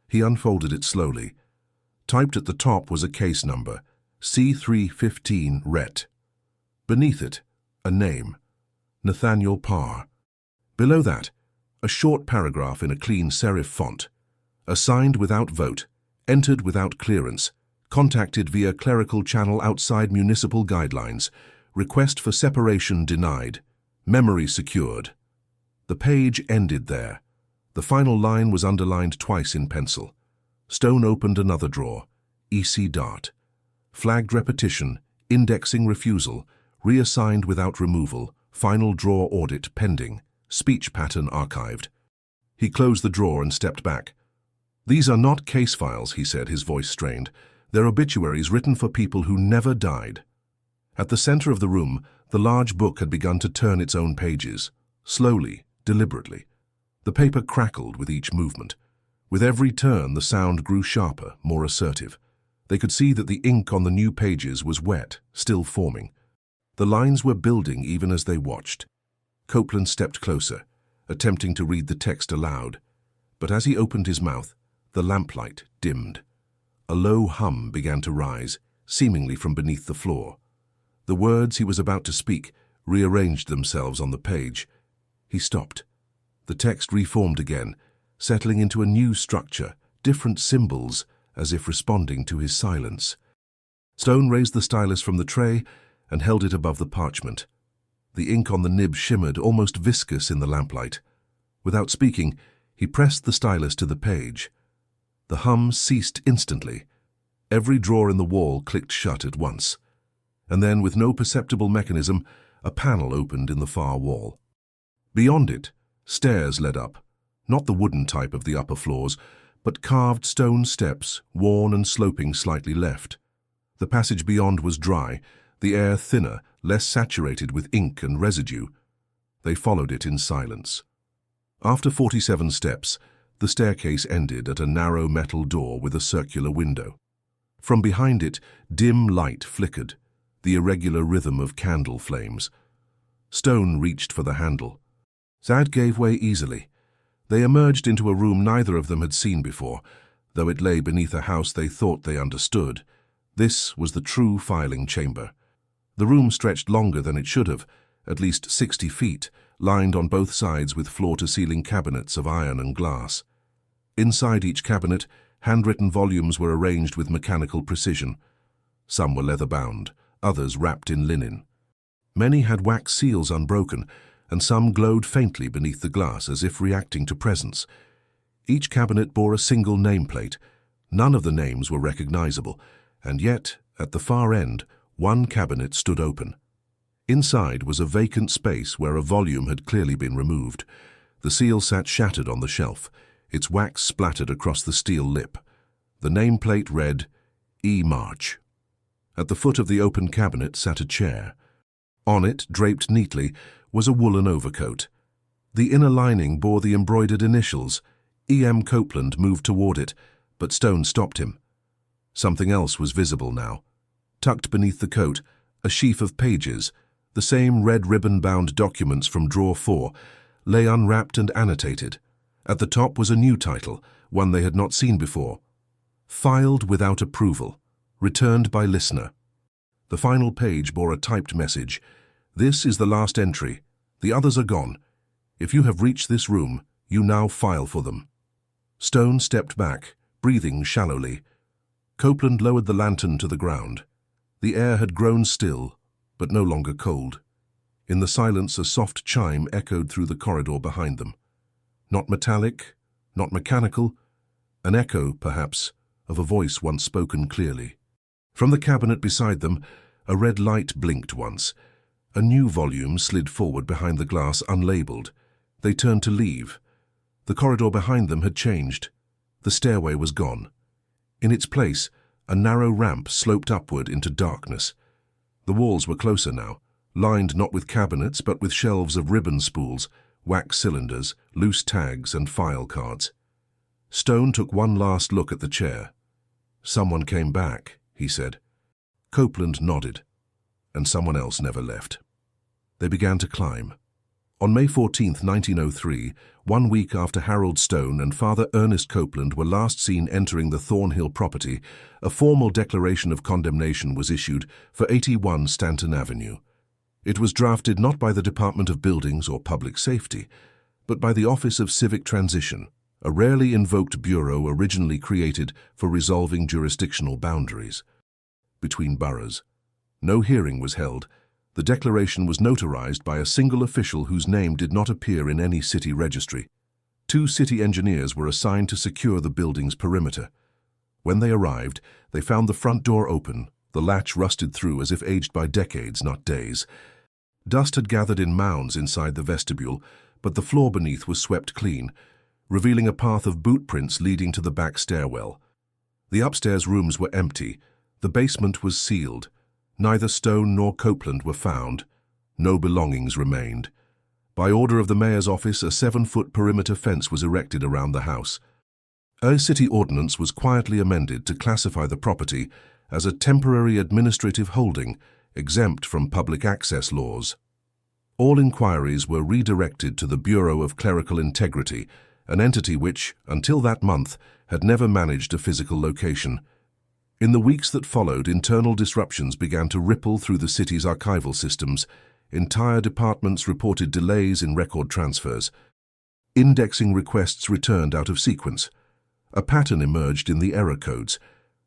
He unfolded it slowly. Typed at the top was a case number, C315 Ret. Beneath it, a name, Nathaniel Parr. Below that, a short paragraph in a clean serif font. Assigned without vote, entered without clearance, contacted via clerical channel outside municipal guidelines, request for separation denied, memory secured. The page ended there. The final line was underlined twice in pencil. Stone opened another drawer, EC Dart. Flagged repetition, indexing refusal, reassigned without removal, final drawer audit pending, speech pattern archived. He closed the drawer and stepped back. "These are not case files," he said, his voice strained. "They're obituaries written for people who never died." At the center of the room, the large book had begun to turn its own pages, slowly, deliberately. The paper crackled with each movement. With every turn, the sound grew sharper, more assertive. They could see that the ink on the new pages was wet, still forming. The lines were building even as they watched. Copeland stepped closer, attempting to read the text aloud. But as he opened his mouth, the lamplight dimmed. A low hum began to rise, seemingly from beneath the floor. The words he was about to speak rearranged themselves on the page. He stopped. The text reformed again, settling into a new structure, different symbols, as if responding to his silence. Stone raised the stylus from the tray and held it above the parchment. The ink on the nib shimmered, almost viscous in the lamplight. Without speaking, he pressed the stylus to the page. The hum ceased instantly. Every drawer in the wall clicked shut at once. And then, with no perceptible mechanism, a panel opened in the far wall. Beyond it, stairs led up, not the wooden type of the upper floors, but carved stone steps, worn and sloping slightly left. The passage beyond was dry, the air thinner, less saturated with ink and residue. They followed it in silence. After 47 steps, the staircase ended at a narrow metal door with a circular window. From behind it, dim light flickered, the irregular rhythm of candle flames. Stone reached for the handle. That gave way easily. They emerged into a room neither of them had seen before, though it lay beneath a house they thought they understood. This was the true filing chamber. The room stretched longer than it should have, at least 60 feet, lined on both sides with floor-to-ceiling cabinets of iron and glass. Inside each cabinet, handwritten volumes were arranged with mechanical precision. Some were leather-bound, others wrapped in linen. Many had wax seals unbroken, and some glowed faintly beneath the glass as if reacting to presence. Each cabinet bore a single nameplate. None of the names were recognizable, and yet, At the far end, one cabinet stood open. Inside was a vacant space where a volume had clearly been removed. The seal sat shattered on the shelf, its wax splattered across the steel lip. The nameplate read, E. March. At the foot of the open cabinet sat a chair. On it, draped neatly, was a woolen overcoat. The inner lining bore the embroidered initials. E.M. Copeland moved toward it, but Stone stopped him. Something else was visible now. Tucked beneath the coat, a sheaf of pages, the same red ribbon-bound documents from Drawer 4, lay unwrapped and annotated. At the top was a new title, one they had not seen before. Filed without approval. Returned by listener. The final page bore a typed message. This is the last entry. The others are gone. If you have reached this room, you now file for them. Stone stepped back, breathing shallowly. Copeland lowered the lantern to the ground. The air had grown still, but no longer cold. In the silence, a soft chime echoed through the corridor behind them. Not metallic, not mechanical, an echo, perhaps, of a voice once spoken clearly. From the cabinet beside them, a red light blinked once. A new volume slid forward behind the glass, unlabeled. They turned to leave. The corridor behind them had changed. The stairway was gone. In its place, a narrow ramp sloped upward into darkness. The walls were closer now, lined not with cabinets but with shelves of ribbon spools, wax cylinders, loose tags and file cards. Stone took one last look at the chair. "Someone came back," he said. Copeland nodded, and someone else never left. They began to climb. On May 14, 1903, 1 week after Harold Stone and Father Ernest Copeland were last seen entering the Thornhill property, a formal declaration of condemnation was issued for 81 Stanton Avenue. It was drafted not by the Department of Buildings or Public Safety, but by the Office of Civic Transition, a rarely invoked bureau originally created for resolving jurisdictional boundaries between boroughs. No hearing was held. The declaration was notarized by a single official whose name did not appear in any city registry. 2 city engineers were assigned to secure the building's perimeter. When they arrived, they found the front door open, the latch rusted through as if aged by decades, not days. Dust had gathered in mounds inside the vestibule, but the floor beneath was swept clean, revealing a path of boot prints leading to the back stairwell. The upstairs rooms were empty. The basement was sealed. Neither Stone nor Copeland were found. No belongings remained. By order of the mayor's office, a 7-foot perimeter fence was erected around the house. A city ordinance was quietly amended to classify the property as a temporary administrative holding, exempt from public access laws. All inquiries were redirected to the Bureau of Clerical Integrity, an entity which, until that month, had never managed a physical location. In the weeks that followed, internal disruptions began to ripple through the city's archival systems. Entire departments reported delays in record transfers. Indexing requests returned out of sequence. A pattern emerged in the error codes.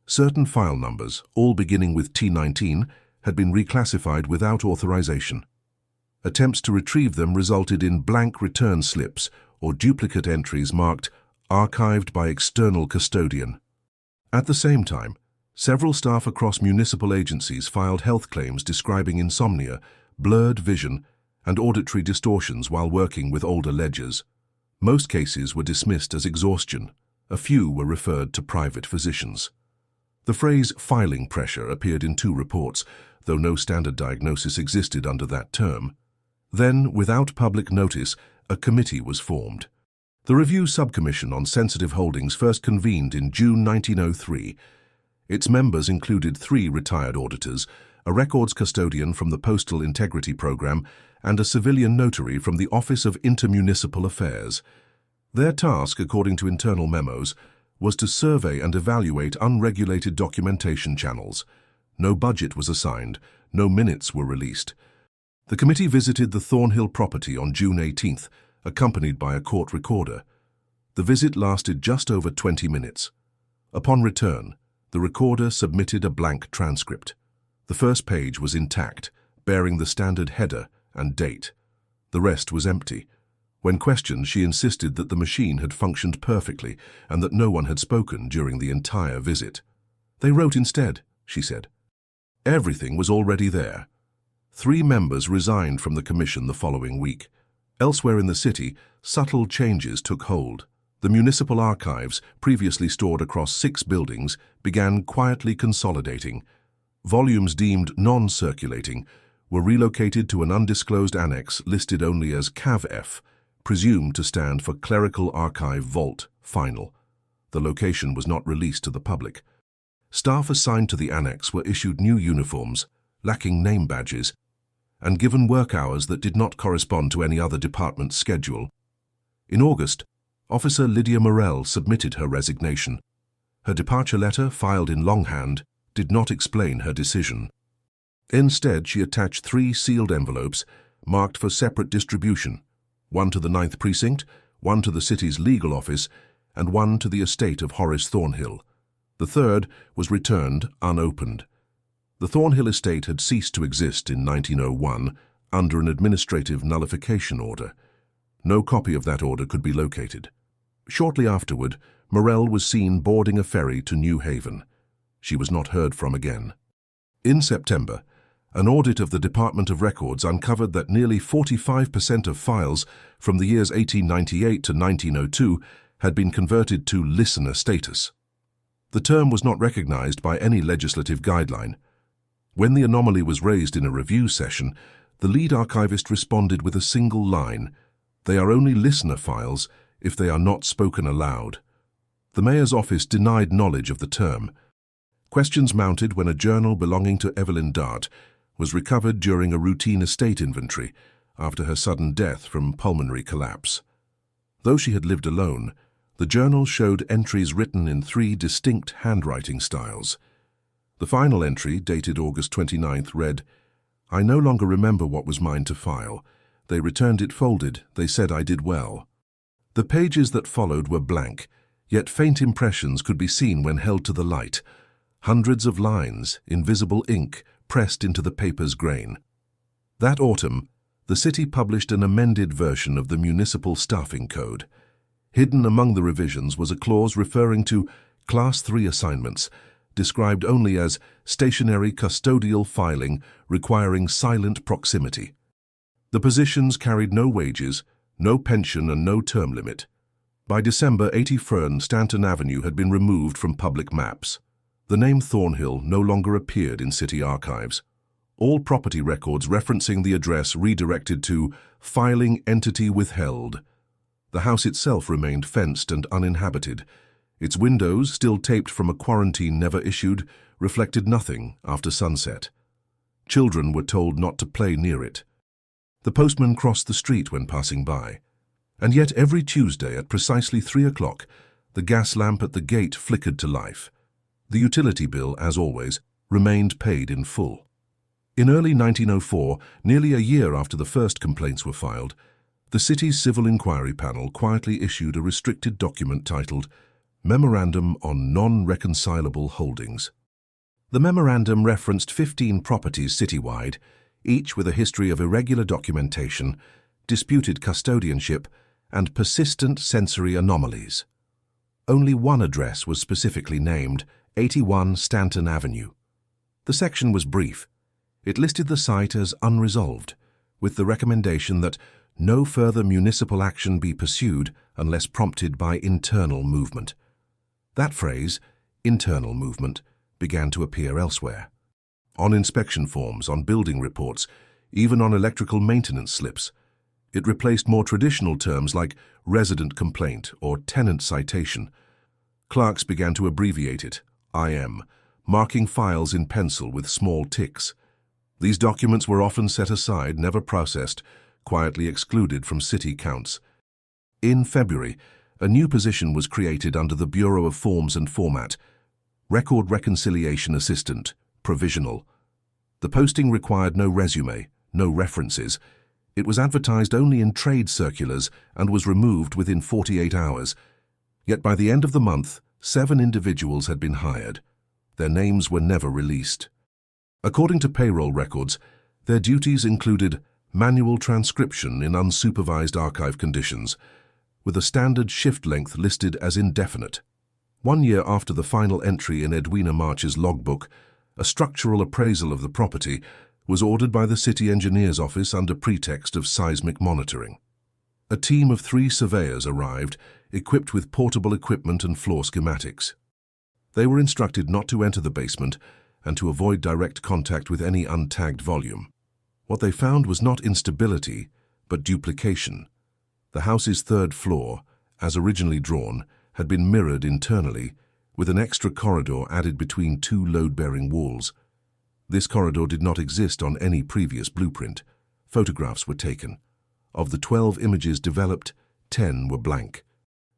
Certain file numbers, all beginning with T19, had been reclassified without authorization. Attempts to retrieve them resulted in blank return slips or duplicate entries marked "Archived by External Custodian." At the same time, several staff across municipal agencies filed health claims describing insomnia, blurred vision, and auditory distortions while working with older ledgers. Most cases were dismissed as exhaustion. A few were referred to private physicians. The phrase filing pressure appeared in 2 reports, though no standard diagnosis existed under that term. Then, without public notice, a committee was formed. The Review Subcommission on Sensitive Holdings first convened in June 1903. Its members included 3 retired auditors, a records custodian from the Postal Integrity Program, and a civilian notary from the Office of Intermunicipal Affairs. Their task, according to internal memos, was to survey and evaluate unregulated documentation channels. No budget was assigned, no minutes were released. The committee visited the Thornhill property on June 18th, accompanied by a court recorder. The visit lasted just over 20 minutes. Upon return, the recorder submitted a blank transcript. The first page was intact, bearing the standard header and date. The rest was empty. When questioned, she insisted that the machine had functioned perfectly and that no one had spoken during the entire visit. "They wrote instead," she said. Everything was already there. 3 members resigned from the commission the following week. Elsewhere in the city, subtle changes took hold. The municipal archives, previously stored across 6 buildings, began quietly consolidating. Volumes deemed non-circulating were relocated to an undisclosed annex listed only as CAV-F, presumed to stand for Clerical Archive Vault Final. The location was not released to the public. Staff assigned to the annex were issued new uniforms, lacking name badges, and given work hours that did not correspond to any other department's schedule. In August, Officer Lydia Morell submitted her resignation. Her departure letter, filed in longhand, did not explain her decision. Instead, she attached 3 sealed envelopes marked for separate distribution, one to the 9th Precinct, one to the city's legal office, and one to the estate of Horace Thornhill. The third was returned unopened. The Thornhill estate had ceased to exist in 1901 under an administrative nullification order. No copy of that order could be located. Shortly afterward, Morell was seen boarding a ferry to New Haven. She was not heard from again. In September, an audit of the Department of Records uncovered that nearly 45% of files from the years 1898 to 1902 had been converted to listener status. The term was not recognized by any legislative guideline. When the anomaly was raised in a review session, the lead archivist responded with a single line: "They are only listener files if they are not spoken aloud." The mayor's office denied knowledge of the term. Questions mounted when a journal belonging to Evelyn Dart was recovered during a routine estate inventory after her sudden death from pulmonary collapse. Though she had lived alone, the journal showed entries written in 3 distinct handwriting styles. The final entry, dated August 29th, read, "I no longer remember what was mine to file. They returned it folded. They said I did well." The pages that followed were blank, yet faint impressions could be seen when held to the light. Hundreds of lines, invisible ink, pressed into the paper's grain. That autumn, the city published an amended version of the Municipal Staffing Code. Hidden among the revisions was a clause referring to Class 3 assignments, described only as stationary custodial filing requiring silent proximity. The positions carried no wages, no pension and no term limit. By December, 80 Fern Stanton Avenue had been removed from public maps. The name Thornhill no longer appeared in city archives. All property records referencing the address redirected to Filing Entity Withheld. The house itself remained fenced and uninhabited. Its windows, still taped from a quarantine never issued, reflected nothing after sunset. Children were told not to play near it. The postman crossed the street when passing by. And yet every Tuesday at precisely 3 o'clock, the gas lamp at the gate flickered to life. The utility bill, as always, remained paid in full. In early 1904, nearly a year after the first complaints were filed, the city's civil inquiry panel quietly issued a restricted document titled Memorandum on Non-Reconcilable Holdings. The memorandum referenced 15 properties citywide, each with a history of irregular documentation, disputed custodianship, and persistent sensory anomalies. Only one address was specifically named, 81 Stanton Avenue. The section was brief. It listed the site as unresolved, with the recommendation that no further municipal action be pursued unless prompted by internal movement. That phrase, internal movement, began to appear elsewhere. On inspection forms, on building reports, even on electrical maintenance slips. It replaced more traditional terms like resident complaint or tenant citation. Clerks began to abbreviate it, IM, marking files in pencil with small ticks. These documents were often set aside, never processed, quietly excluded from city counts. In February, a new position was created under the Bureau of Forms and Format, Record Reconciliation Assistant, Provisional. The posting required no resume, no references. It was advertised only in trade circulars and was removed within 48 hours. Yet by the end of the month, 7 individuals had been hired. Their names were never released. According to payroll records, their duties included manual transcription in unsupervised archive conditions, with a standard shift length listed as indefinite. 1 year after the final entry in Edwina March's logbook, A structural appraisal of the property was ordered by the city engineer's office under pretext of seismic monitoring. A team of 3 surveyors arrived, equipped with portable equipment and floor schematics. They were instructed not to enter the basement and to avoid direct contact with any untagged volume. What they found was not instability, but duplication. The house's 3rd floor, as originally drawn, had been mirrored internally, with an extra corridor added between 2 load-bearing walls. This corridor did not exist on any previous blueprint. Photographs were taken. Of the 12 images developed, 10 were blank.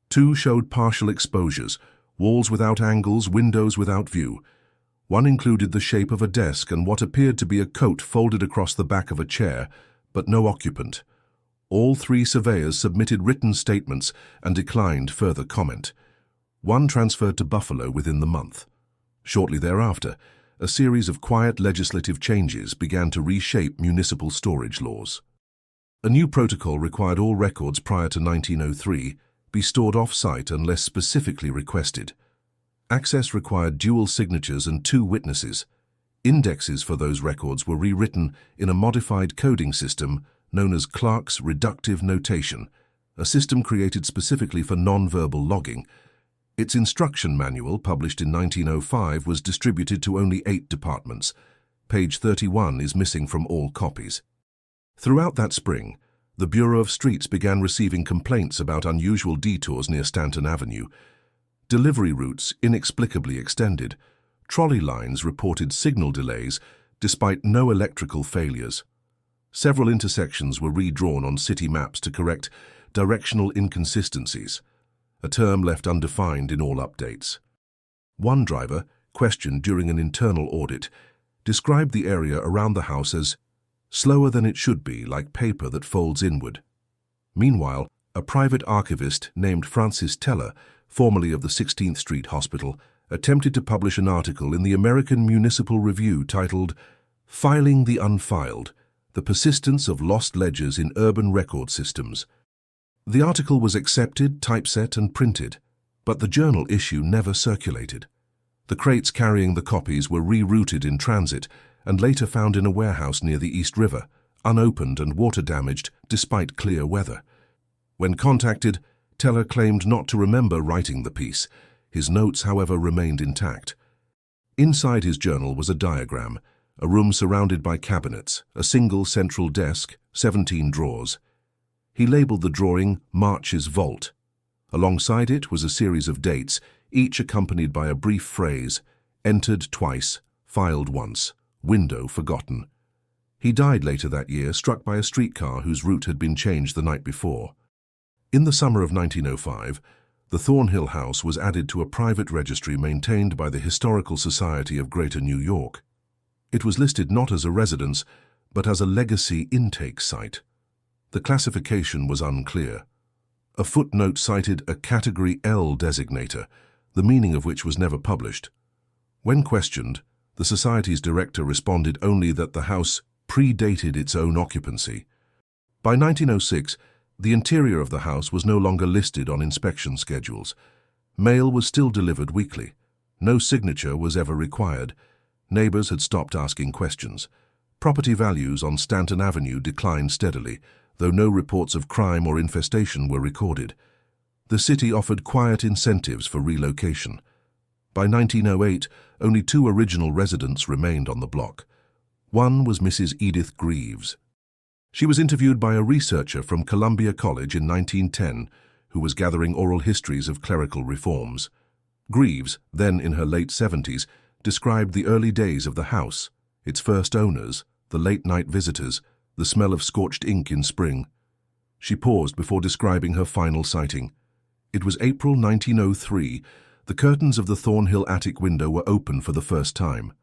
2 showed partial exposures, walls without angles, windows without view. 1 included the shape of a desk and what appeared to be a coat folded across the back of a chair, but no occupant. All 3 surveyors submitted written statements and declined further comment. 1 transferred to Buffalo within the month. Shortly thereafter, a series of quiet legislative changes began to reshape municipal storage laws. A new protocol required all records prior to 1903 be stored off-site unless specifically requested. Access required dual signatures and 2 witnesses. Indexes for those records were rewritten in a modified coding system known as Clark's reductive notation, a system created specifically for non-verbal logging. Its instruction manual, published in 1905, was distributed to only 8 departments. Page 31 is missing from all copies. Throughout that spring, the Bureau of Streets began receiving complaints about unusual detours near Stanton Avenue. Delivery routes inexplicably extended. Trolley lines reported signal delays despite no electrical failures. Several intersections were redrawn on city maps to correct directional inconsistencies, a term left undefined in all updates. One driver, questioned during an internal audit, described the area around the house as slower than it should be, like paper that folds inward. Meanwhile, a private archivist named Francis Teller, formerly of the 16th Street Hospital, attempted to publish an article in the American Municipal Review titled "Filing the Unfiled: The Persistence of Lost Ledgers in Urban Record Systems." The article was accepted, typeset, and printed, but the journal issue never circulated. The crates carrying the copies were rerouted in transit and later found in a warehouse near the East River, unopened and water-damaged despite clear weather. When contacted, Teller claimed not to remember writing the piece. His notes, however, remained intact. Inside his journal was a diagram, a room surrounded by cabinets, a single central desk, 17 drawers. He labeled the drawing March's Vault. Alongside it was a series of dates, each accompanied by a brief phrase, entered twice, filed once, window forgotten. He died later that year, struck by a streetcar whose route had been changed the night before. In the summer of 1905, the Thornhill house was added to a private registry maintained by the Historical Society of Greater New York. It was listed not as a residence, but as a legacy intake site. The classification was unclear. A footnote cited a Category L designator, the meaning of which was never published. When questioned, the Society's director responded only that the house predated its own occupancy. By 1906, the interior of the house was no longer listed on inspection schedules. Mail was still delivered weekly. No signature was ever required. Neighbors had stopped asking questions. Property values on Stanton Avenue declined steadily, though no reports of crime or infestation were recorded. The city offered quiet incentives for relocation. By 1908, only 2 original residents remained on the block. One was Mrs. Edith Greaves. She was interviewed by a researcher from Columbia College in 1910 who was gathering oral histories of clerical reforms. Greaves, then in her late 70s, described the early days of the house, its first owners, the late-night visitors, the smell of scorched ink in spring. She paused before describing her final sighting. It was April 1903. The curtains of the Thornhill attic window were open for the first time.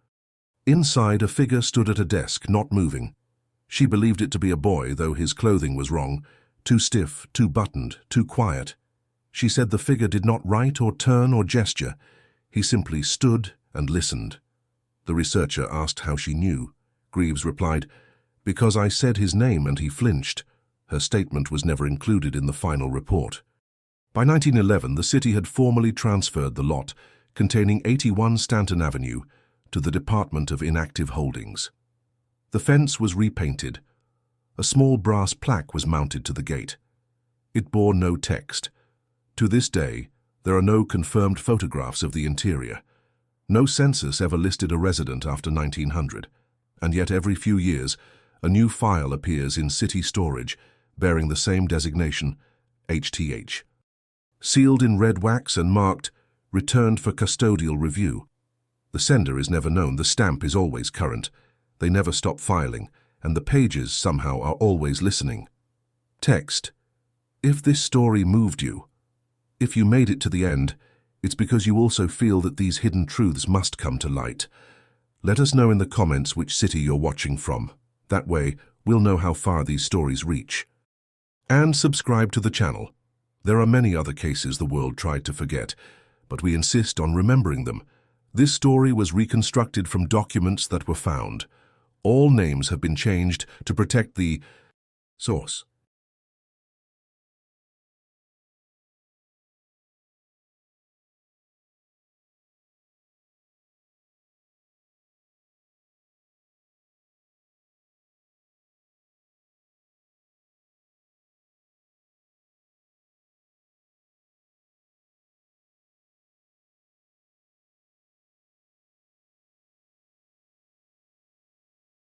Inside, a figure stood at a desk, not moving. She believed it to be a boy, though his clothing was wrong, too stiff, too buttoned, too quiet. She said the figure did not write or turn or gesture. He simply stood and listened. The researcher asked how she knew. Greaves replied, "Because I said his name and he flinched." Her statement was never included in the final report. By 1911, the city had formally transferred the lot, containing 81 Stanton Avenue, to the Department of Inactive Holdings. The fence was repainted. A small brass plaque was mounted to the gate. It bore no text. To this day, there are no confirmed photographs of the interior. No census ever listed a resident after 1900, and yet every few years, a new file appears in city storage bearing the same designation, HTH. Sealed in red wax and marked, "Returned for custodial review." The sender is never known, the stamp is always current. They never stop filing, and the pages somehow are always listening. Text: if this story moved you, if you made it to the end, it's because you also feel that these hidden truths must come to light. Let us know in the comments which city you're watching from. That way, we'll know how far these stories reach. And subscribe to the channel. There are many other cases the world tried to forget, but we insist on remembering them. This story was reconstructed from documents that were found. All names have been changed to protect the source.